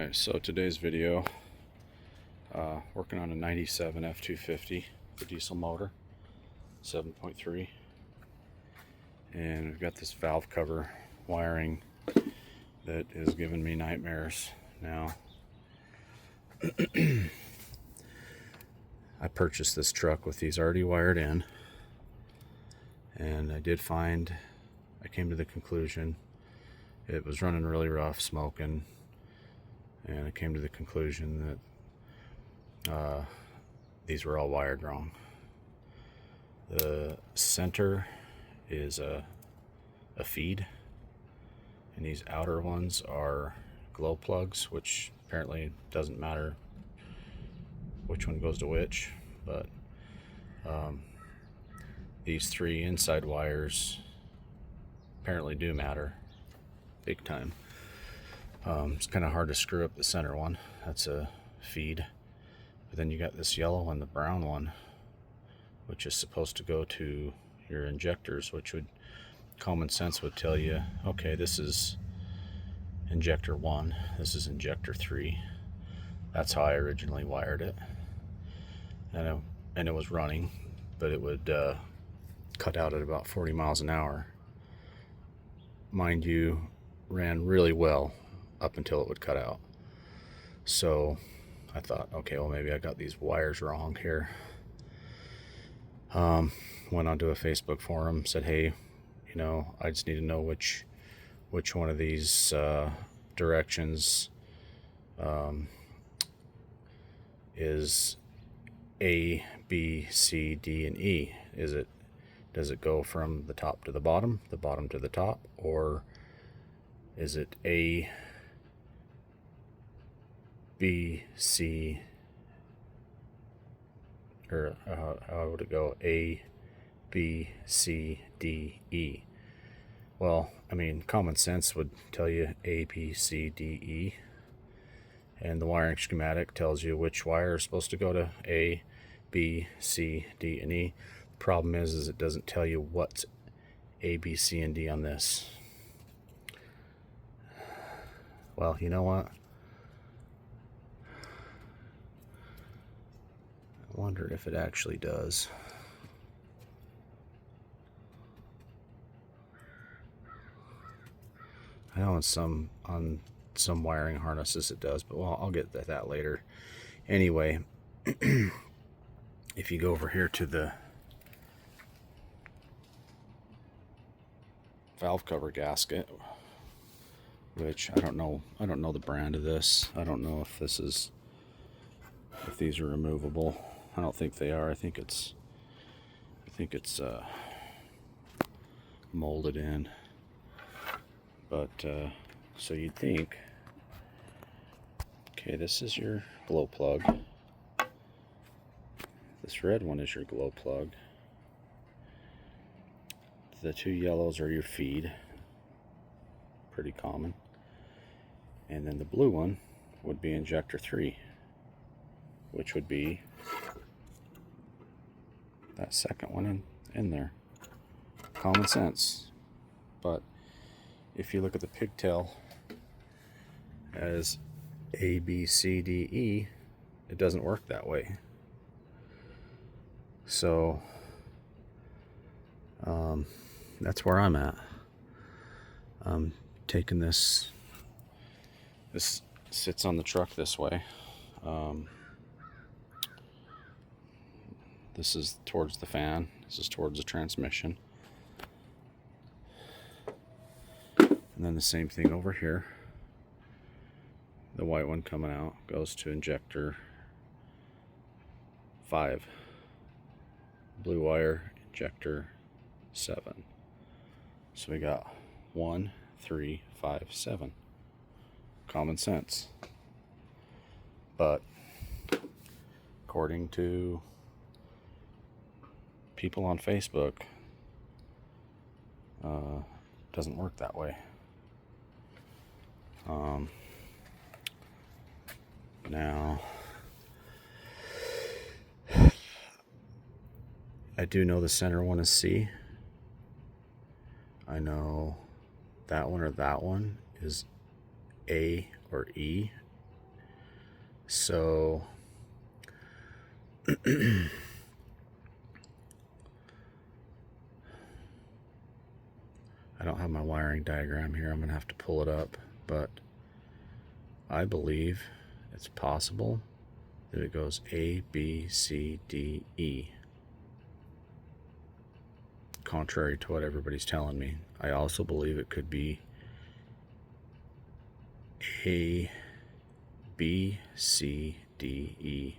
Alright, so today's video, working on a 97 f250, the diesel motor, 7.3, and we've got this valve cover wiring that is giving me nightmares now. I purchased this truck with these already wired in, and I came to the conclusion it was running really rough, smoking, and I came to the conclusion that these were all wired wrong. The center is a feed, and these outer ones are glow plugs, which apparently doesn't matter which one goes to which, but these three inside wires apparently do matter big time. It's kind of hard to screw up the center one. That's a feed. But then you got this yellow one, the brown one, which is supposed to go to your injectors, which would, common sense would tell you, okay, this is injector 1, this is injector 3. That's how I originally wired it. And it was running, but it would cut out at about 40 miles an hour. Mind you, ran really well up until it would cut out. So I thought, okay, well, maybe I got these wires wrong here. Went onto a Facebook forum, said, hey, you know, I just need to know which one of these directions is A, B, C, D, and E. Does it go from the top to the bottom to the top, or is it A, B, C, or how would it go? A, B, C, D, E. Well, I mean, common sense would tell you A, B, C, D, E. And the wiring schematic tells you which wire is supposed to go to A, B, C, D, and E. The problem is it doesn't tell you what's A, B, C, and D on this. Well, you know what? I wonder if it actually does. I know on some wiring harnesses it does, but well, I'll get to that later. Anyway, if you go over here to the valve cover gasket, which I don't know the brand of this. I don't know if these are removable. I don't think they are. I think it's molded in. But so you'd think, okay, this is your glow plug. This red one is your glow plug. The two yellows are your feed. Pretty common. And then the blue one would be injector 3, which would be that second one in there. Common sense. But if you look at the pigtail as A, B, C, D, E, it doesn't work that way. So that's where I'm at. I'm taking this sits on the truck this way. This is towards the fan, this is towards the transmission. And then the same thing over here. The white one coming out goes to injector 5. Blue wire, injector 7. So we got 1, 3, 5, 7. Common sense. But according to people on Facebook, doesn't work that way. Now, I do know the center one is C. I know that one or that one is A or E, So I don't have my wiring diagram here. I'm going to have to pull it up, but I believe it's possible that it goes A, B, C, D, E. Contrary to what everybody's telling me. I also believe it could be A, B, C, D, E.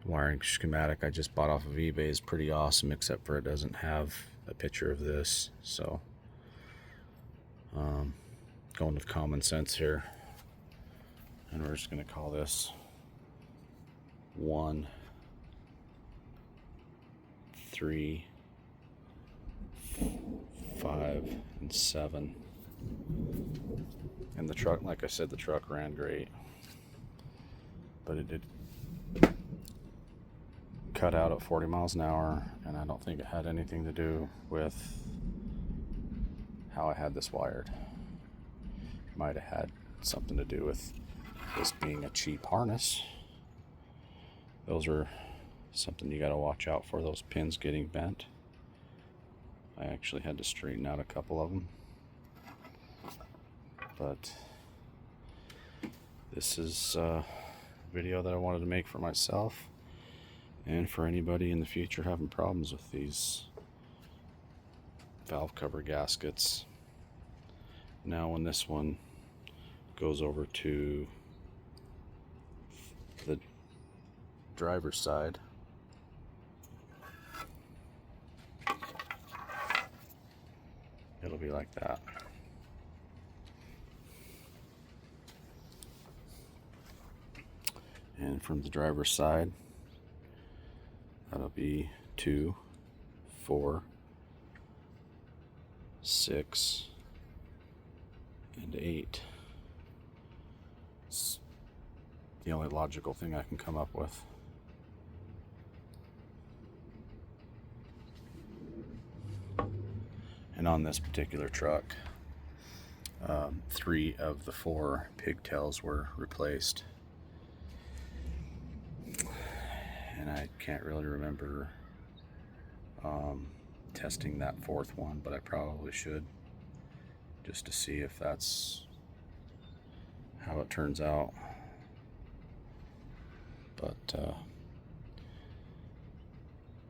Wiring schematic I just bought off of eBay is pretty awesome, except for it doesn't have a picture of this. So going with common sense here, and we're just going to call this 1, 3, 5, and 7. And the truck, like I said, the truck ran great, but it did cut out at 40 miles an hour, and I don't think it had anything to do with how I had this wired. It might have had something to do with this being a cheap harness. Those are something you got to watch out for, those pins getting bent. I actually had to straighten out a couple of them, but this is a video that I wanted to make for myself and for anybody in the future having problems with these valve cover gaskets. Now when this one goes over to the driver's side, it'll be like that. And from the driver's side, that'll be 2, 4, 6, and 8. It's the only logical thing I can come up with. And on this particular truck, 3 of the 4 pigtails were replaced. And I can't really remember testing that 4th one, but I probably should, just to see if that's how it turns out. But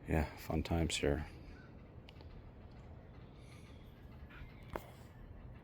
yeah, fun times here.